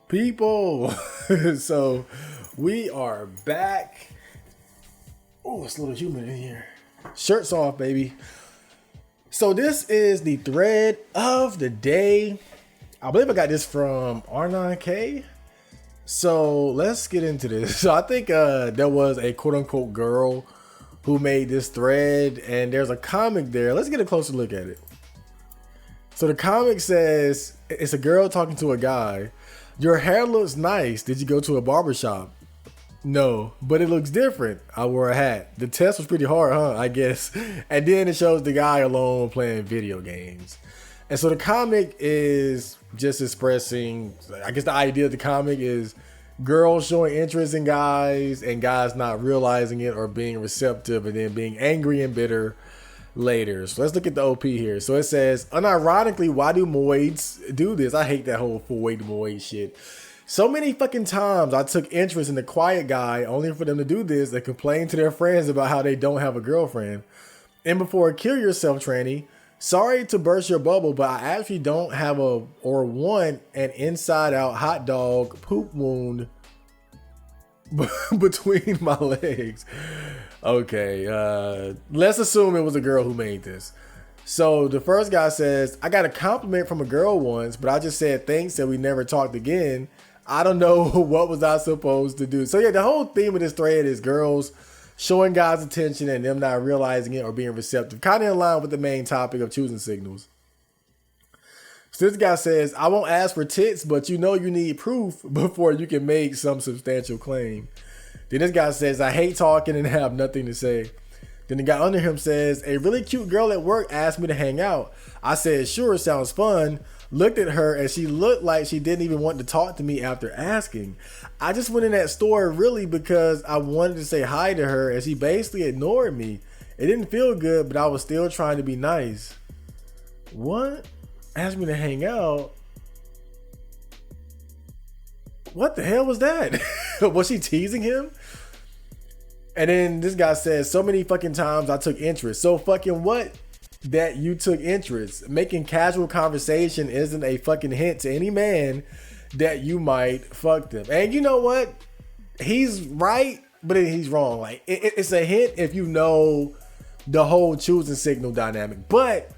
People. So we are back. Oh, it's a little humid in here. Shirts off, baby. So this is the thread of the day. I believe I got this from R9K. So let's get into this. So I think there was a quote unquote girl who made this thread, and there's a comic there. Let's get a closer look at it. So the comic says, it's a girl talking to a guy. Your hair looks nice. Did you go to a barbershop? No, but it looks different. I wore a hat. The test was pretty hard, huh? I guess. And then it shows the guy alone playing video games. And so the comic is just expressing, I guess the idea of the comic is girls showing interest in guys and guys not realizing it or being receptive and then being angry and bitter later. So let's look at the OP here. So it says, unironically, why do moids do this? I hate that whole full weight moid shit. So many fucking times I took interest in the quiet guy only for them to do this and complain to their friends about how they don't have a girlfriend. And before kill yourself, tranny, sorry to burst your bubble, but I actually don't have or want an inside out hot dog poop wound between my legs. Okay, let's assume it was a girl who made this. So the first guy says, I got a compliment from a girl once, but I just said thanks and we never talked again. I don't know what was I supposed to do. So yeah, the whole theme of this thread is girls showing guys attention and them not realizing it or being receptive. Kind of in line with the main topic of choosing signals. So this guy says, I won't ask for tits, but you know you need proof before you can make some substantial claim. Then this guy says, I hate talking and have nothing to say. Then the guy under him says, a really cute girl at work asked me to hang out. I said, sure, sounds fun. Looked at her and she looked like she didn't even want to talk to me after asking. I just went in that store really because I wanted to say hi to her and she basically ignored me. It didn't feel good, but I was still trying to be nice. What? Asked me to hang out? What the hell was that? Was she teasing him? And then this guy says, so many fucking times I took interest. So fucking what that you took interest? Making casual conversation isn't a fucking hint to any man that you might fuck them. And you know what? He's right, but he's wrong. Like it's a hint if you know the whole choosing signal dynamic. But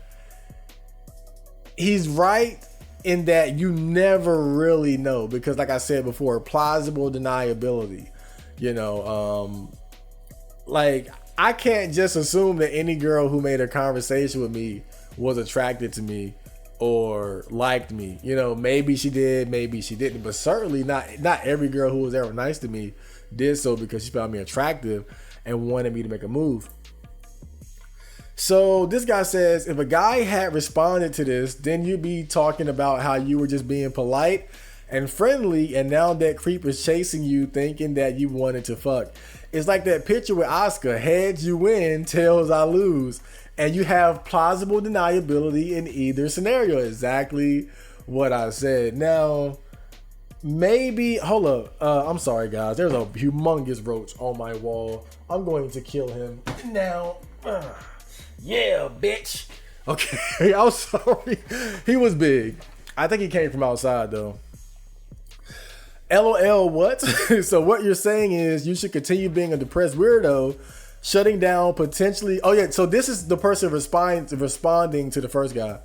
he's right in that you never really know, because like I said before, plausible deniability, you know, like I can't just assume that any girl who made a conversation with me was attracted to me or liked me. You know, maybe she did, maybe she didn't, but certainly not every girl who was ever nice to me did so because she found me attractive and wanted me to make a move. So this guy says, if a guy had responded to this, then you'd be talking about how you were just being polite and friendly, and now that creep is chasing you thinking that you wanted to fuck. It's like that picture with Oscar, heads you win, tails I lose. And you have plausible deniability in either scenario. Exactly what I said. Now, maybe, hold up. I'm sorry, guys. There's a humongous roach on my wall. I'm going to kill him now. Yeah, bitch. Okay, I'm sorry. He was big. I think he came from outside, though. LOL, what? So what you're saying is you should continue being a depressed weirdo, shutting down potentially. Oh, yeah. So this is the person responding to the first guy.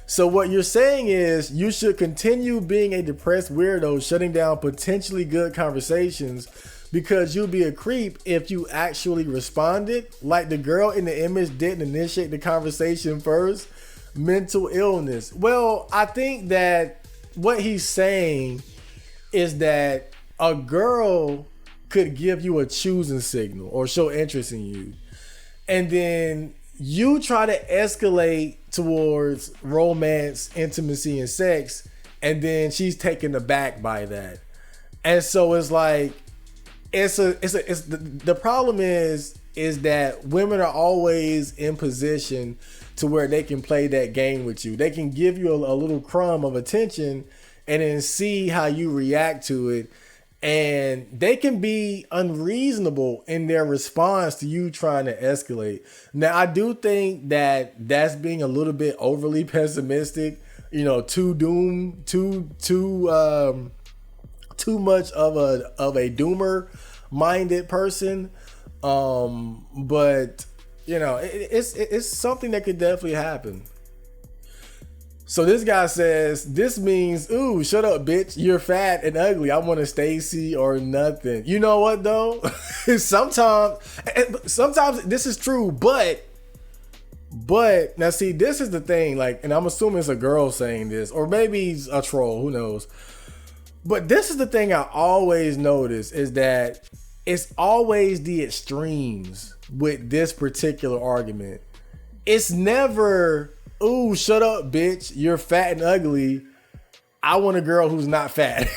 So what you're saying is you should continue being a depressed weirdo, shutting down potentially good conversations, because you'll be a creep if you actually responded. Like the girl in the image didn't initiate the conversation first. Mental illness. Well, I think that what he's saying is that a girl could give you a choosing signal or show interest in you, and then you try to escalate towards romance, intimacy, and sex, and then she's taken aback by that. And so it's like the problem is that women are always in position to where they can play that game with you. They can give you a little crumb of attention and then see how you react to it. And they can be unreasonable in their response to you trying to escalate. Now, I do think that that's being a little bit overly pessimistic, you know, too too much of a doomer minded person. But you know, it's something that could definitely happen. So this guy says, this means, ooh, shut up, bitch. You're fat and ugly. I want a Stacy or nothing. You know what though? sometimes this is true, but now see, this is the thing, like, and I'm assuming it's a girl saying this, or maybe he's a troll, who knows? But this is the thing I always notice, is that it's always the extremes with this particular argument. It's never, ooh, shut up, bitch. You're fat and ugly. I want a girl who's not fat.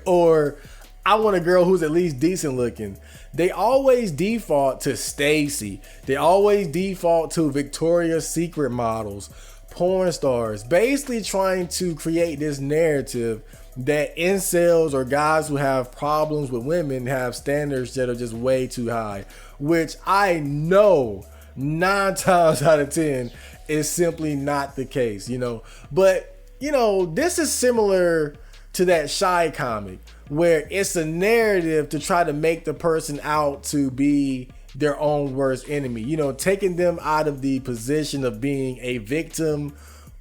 Or I want a girl who's at least decent looking. They always default to Stacy. They always default to Victoria's Secret models, porn stars, basically trying to create this narrative that incels or guys who have problems with women have standards that are just way too high, which I know 9 times out of 10 is simply not the case, you know. But, you know, this is similar to that Shy comic, where it's a narrative to try to make the person out to be their own worst enemy, you know, taking them out of the position of being a victim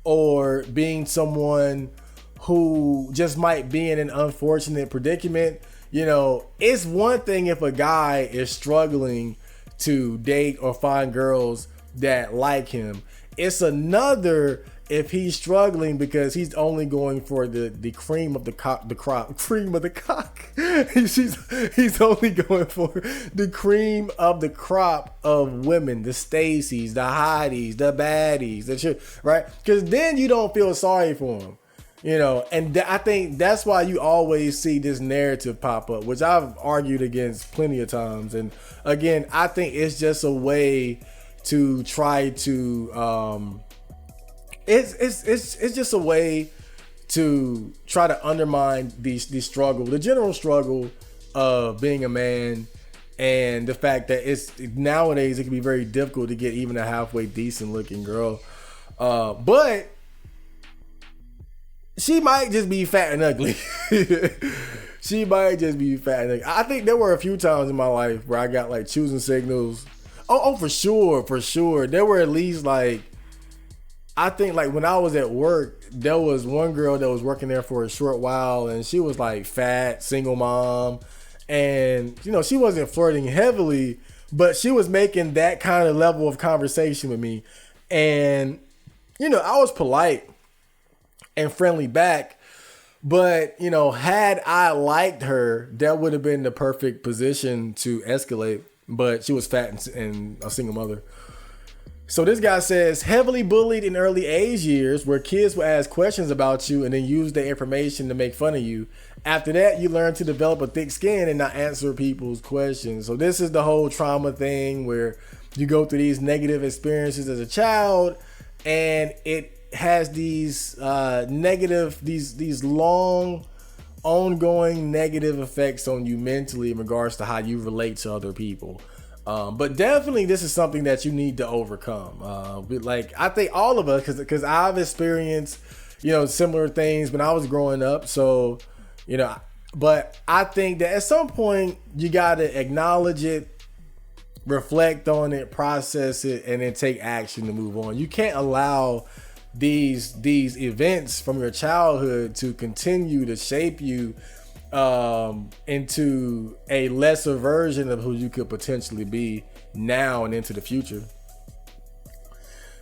or being someone who just might be in an unfortunate predicament. You know, it's one thing if a guy is struggling to date or find girls that like him. It's another if he's struggling because he's only going for the cream of the cream of the cock. he's only going for the cream of the crop of women, the Stacys, the hotties, the baddies, the shit, right? Because then you don't feel sorry for him. You know, and I think that's why you always see this narrative pop up, which I've argued against plenty of times. And again, I think it's just a way to try to, it's just a way to try to undermine the struggle, the general struggle of being a man, and the fact that it's nowadays it can be very difficult to get even a halfway decent looking girl. But she might just be fat and ugly. She might just be fat and ugly. I think there were a few times in my life where I got like choosing signals. Oh, for sure. There were at least like, I think like when I was at work, there was one girl that was working there for a short while, and she was like fat, single mom. And, you know, she wasn't flirting heavily, but she was making that kind of level of conversation with me. And, you know, I was polite and friendly back, but, you know, had I liked her, that would have been the perfect position to escalate. But she was fat and a single mother. So this guy says, heavily bullied in early age years, where kids will ask questions about you and then use their information to make fun of you. After that, you learn to develop a thick skin and not answer people's questions. So this is the whole trauma thing where you go through these negative experiences as a child, and it has these negative, these long, ongoing negative effects on you mentally in regards to how you relate to other people. But definitely this is something that you need to overcome. Like I think all of us, because I've experienced, you know, similar things when I was growing up. So, you know, but I think that at some point you got to acknowledge it, reflect on it, process it, and then take action to move on. You can't allow these events from your childhood to continue to shape you into a lesser version of who you could potentially be now and into the future.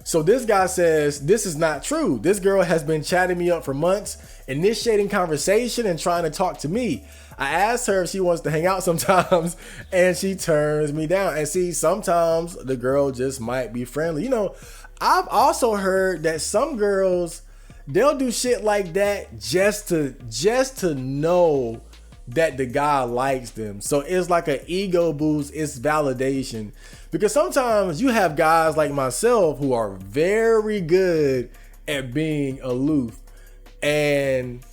So this guy says, this is not true. This girl has been chatting me up for months, initiating conversation and trying to talk to me. I asked her if she wants to hang out sometimes, and she turns me down. And see, sometimes the girl just might be friendly. You know, I've also heard that some girls, they'll do shit like that just to know that the guy likes them. So it's like an ego boost. It's validation. Because sometimes you have guys like myself who are very good at being aloof. And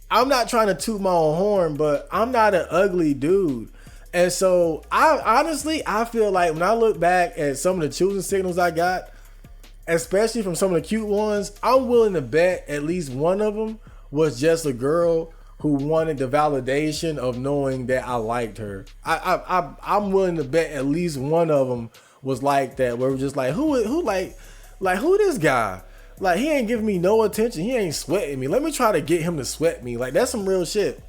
I'm not trying to toot my own horn, but I'm not an ugly dude. And so I feel like when I look back at some of the choosing signals I got, especially from some of the cute ones, I'm willing to bet at least one of them was just a girl who wanted the validation of knowing that I liked her. I'm willing to bet at least one of them was like that, where we're just like, who who this guy? Like, he ain't giving me no attention. He ain't sweating me. Let me try to get him to sweat me. Like, that's some real shit.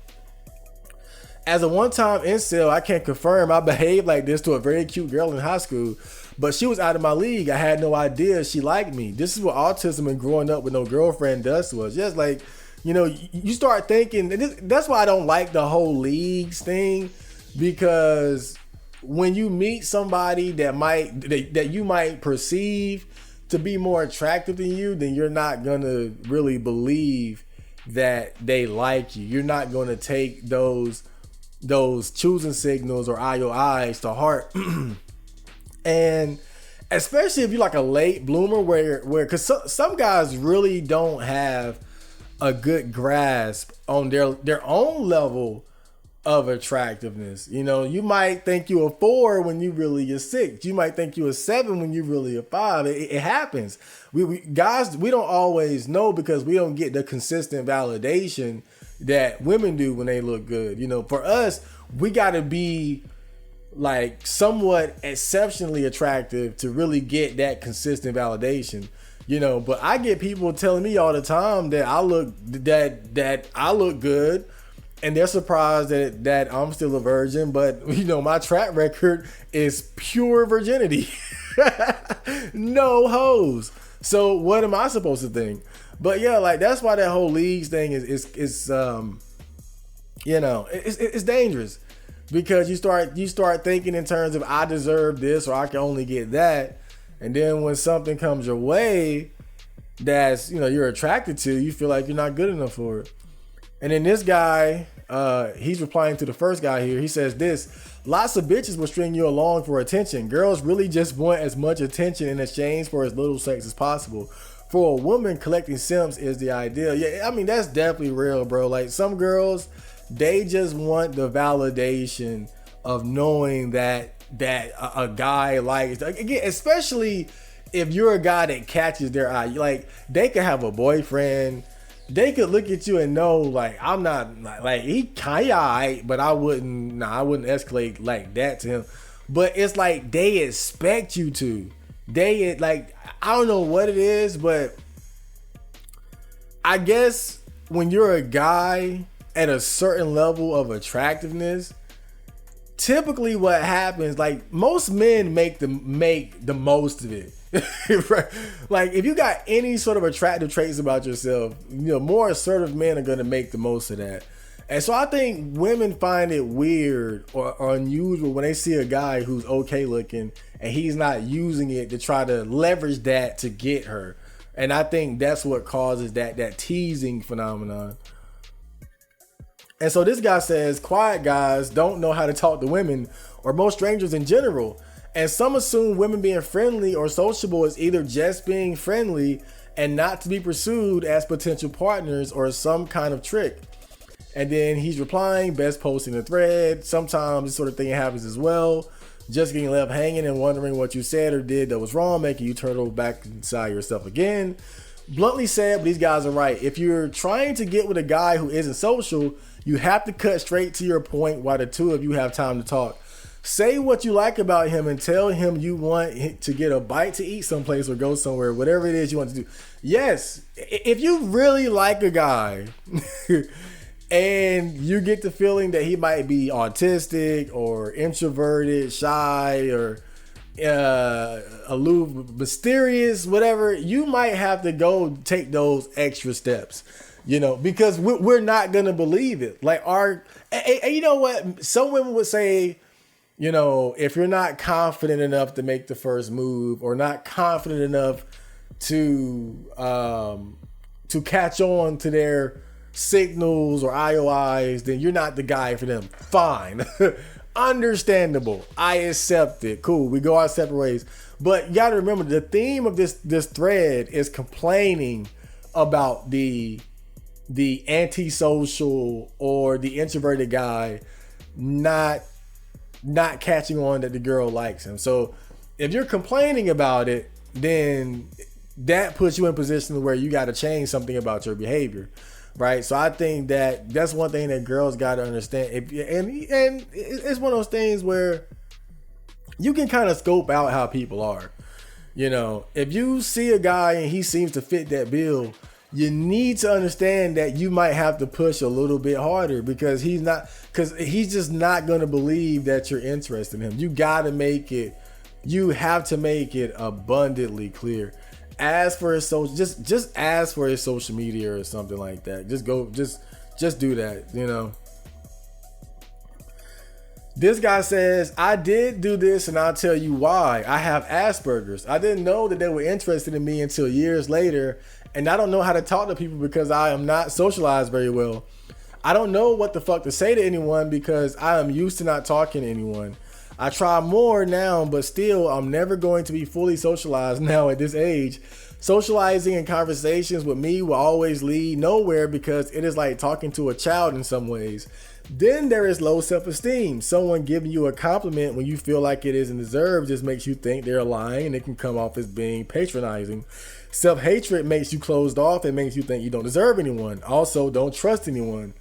As a one-time incel, I can confirm I behaved like this to a very cute girl in high school, but she was out of my league. I had no idea she liked me. This is what autism and growing up with no girlfriend does to us. Just like, you know, you start thinking, and that's why I don't like the whole leagues thing, because when you meet somebody that you might perceive to be more attractive than you, then you're not gonna really believe that they like you. You're not gonna take those choosing signals or IOIs to heart. And especially if you're like a late bloomer, where because some guys really don't have a good grasp on their own level of attractiveness. You know, you might think you a 4 when you really a 6. You might think you a 7 when you really a 5. It happens. We guys, we don't always know because we don't get the consistent validation that women do when they look good. You know, for us, we got to be like somewhat exceptionally attractive to really get that consistent validation. You know, but I get people telling me all the time that I look good, and they're surprised that I'm still a virgin. But you know, my track record is pure virginity, no hoes. So what am I supposed to think? But yeah, like that's why that whole leagues thing is you know, it's dangerous, because you start thinking in terms of I deserve this or I can only get that. And then when something comes your way that's, you know, you're attracted to, you feel like you're not good enough for it. And then this guy, he's replying to the first guy here. He says this: lots of bitches will string you along for attention. Girls really just want as much attention in exchange for as little sex as possible. For a woman, collecting simps is the ideal. Yeah, I mean, that's definitely real, bro. Like, some girls, they just want the validation of knowing that a guy likes, again, especially if you're a guy that catches their eye. Like, they could have a boyfriend, they could look at you and know, like, I'm not like he kinda alright, but I wouldn't escalate like that to him. But it's like they expect you to. They, like, I don't know what it is, but I guess when you're a guy at a certain level of attractiveness, typically what happens, like, most men make the most of it. Right? Like, if you got any sort of attractive traits about yourself, you know, more assertive men are going to make the most of that. And so I think women find it weird or unusual when they see a guy who's okay looking and he's not using it to try to leverage that to get her. And I think that's what causes that teasing phenomenon. And so this guy says, quiet guys don't know how to talk to women or most strangers in general. And some assume women being friendly or sociable is either just being friendly and not to be pursued as potential partners or some kind of trick. And then he's replying, best posting a thread. Sometimes this sort of thing happens as well. Just getting left hanging and wondering what you said or did that was wrong, making you turtle back inside yourself again. Bluntly said, but these guys are right. If you're trying to get with a guy who isn't social, you have to cut straight to your point while the two of you have time to talk. Say what you like about him and tell him you want to get a bite to eat someplace or go somewhere, whatever it is you want to do. Yes, if you really like a guy and you get the feeling that he might be autistic or introverted, shy, or aloof, mysterious, whatever, you might have to go take those extra steps, you know, because we're not going to believe it. Like, you know what? Some women would say, you know, if you're not confident enough to make the first move or not confident enough to catch on to their signals or IOIs, then you're not the guy for them. Fine. Understandable. I accept it. Cool. We go our separate ways. But you got to remember, the theme of this thread is complaining about the antisocial or the introverted guy not catching on that the girl likes him. So if you're complaining about it, then that puts you in a position where you got to change something about your behavior. right? So I think that that's one thing that girls got to understand. And it's one of those things where you can kind of scope out how people are. You know, if you see a guy and he seems to fit that bill, you need to understand that you might have to push a little bit harder because he's just not going to believe that you're interested in him. You have to make it abundantly clear. Ask for his social, just ask for his social media or something like that. Just do that, you know. This guy says, I did do this and I'll tell you why. I have Aspergers. I didn't know that they were interested in me until years later, and I don't know how to talk to people because I am not socialized very well. I don't know what the fuck to say to anyone because I am used to not talking to anyone. I try more now, but still, I'm never going to be fully socialized now at this age. Socializing and conversations with me will always lead nowhere because it is like talking to a child in some ways. Then there is low self-esteem. Someone giving you a compliment when you feel like it isn't deserved just makes you think they're lying, and it can come off as being patronizing. Self-hatred makes you closed off and makes you think you don't deserve anyone. Also, don't trust anyone.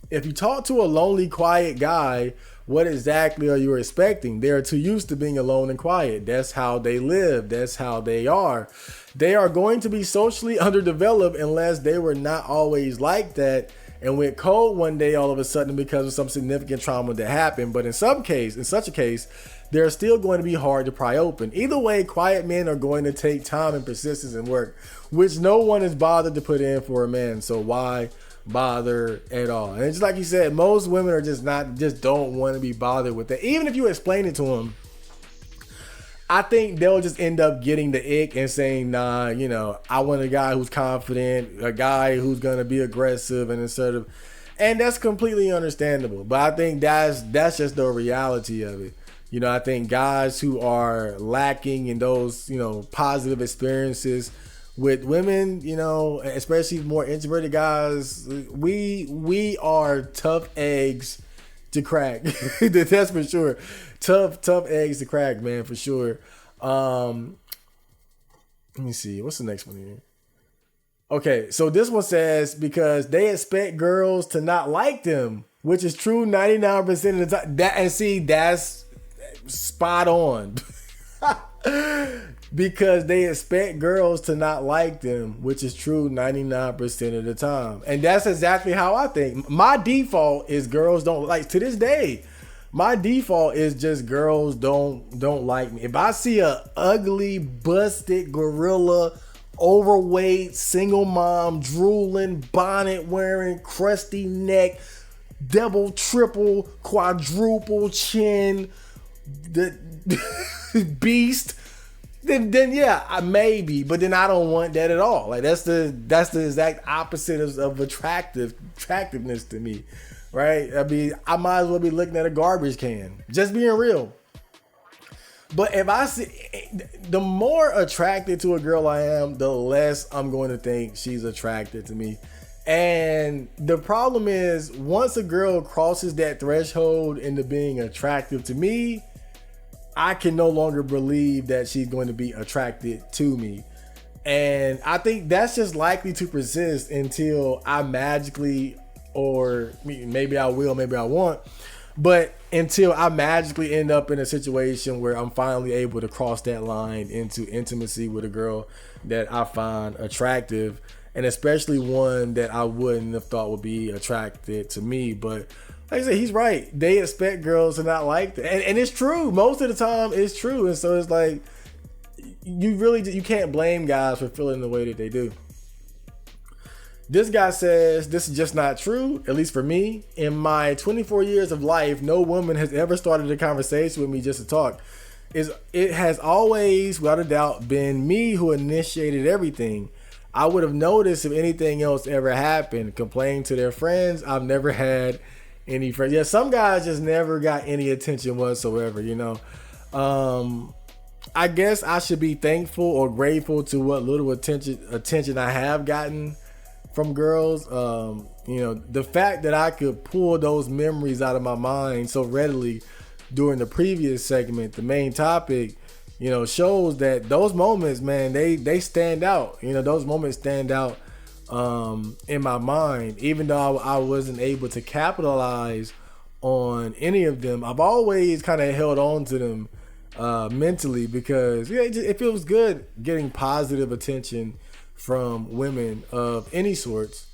If you talk to a lonely, quiet guy, what exactly are you expecting? They are too used to being alone and quiet. That's how they live. That's how they are. They are going to be socially underdeveloped unless they were not always like that and went cold one day all of a sudden because of some significant trauma that happened. But in such a case, they're still going to be hard to pry open. Either way, quiet men are going to take time and persistence and work, which no one is bothered to put in for a man. So why bother at all? And it's like you said, most women are just don't want to be bothered with that. Even if you explain it to them, I think they'll just end up getting the ick and saying, nah, you know, I want a guy who's confident, a guy who's going to be aggressive and assertive. And that's completely understandable. But I think that's just the reality of it. You know, I think guys who are lacking in those, you know, positive experiences with women, you know, especially more introverted guys, we are tough eggs to crack. That's for sure. Tough eggs to crack, man, for sure. Let me see. What's the next one here? Okay, so this one says, because they expect girls to not like them, which is true 99% of the time. That's spot on. Because they expect girls to not like them, which is true 99% of the time. And that's exactly how I think. My default is girls don't like, to this day, my default is just girls don't like me. If I see a ugly, busted gorilla, overweight, single mom, drooling, bonnet wearing, crusty neck, double, triple, quadruple chin, the beast, then yeah, maybe, but then I don't want that at all. Like that's the exact opposite of attractiveness to me, right? I mean, I might as well be looking at a garbage can. Just being real. But if I see, the more attracted to a girl I am, the less I'm going to think she's attracted to me. And the problem is, once a girl crosses that threshold into being attractive to me, I can no longer believe that she's going to be attracted to me. And I think that's just likely to persist until I magically, or maybe I will, maybe I won't, but until I magically end up in a situation where I'm finally able to cross that line into intimacy with a girl that I find attractive, and especially one that I wouldn't have thought would be attracted to me. But like I said, he's right. They expect girls to not like that. And it's true. Most of the time it's true. And so it's like, you can't blame guys for feeling the way that they do. This guy says, this is just not true, at least for me. In my 24 years of life, no woman has ever started a conversation with me just to talk. It has always, without a doubt, been me who initiated everything. I would have noticed if anything else ever happened. Complain to their friends. I've never had any friends. Yeah, some guys just never got any attention whatsoever, you know. I guess I should be thankful or grateful to what little attention I have gotten from girls. You know, the fact that I could pull those memories out of my mind so readily during the previous segment, the main topic, you know, shows that those moments, man, they stand out. You know, those moments stand out in my mind, even though I wasn't able to capitalize on any of them. I've always kind of held on to them mentally, because it feels good getting positive attention from women of any sorts.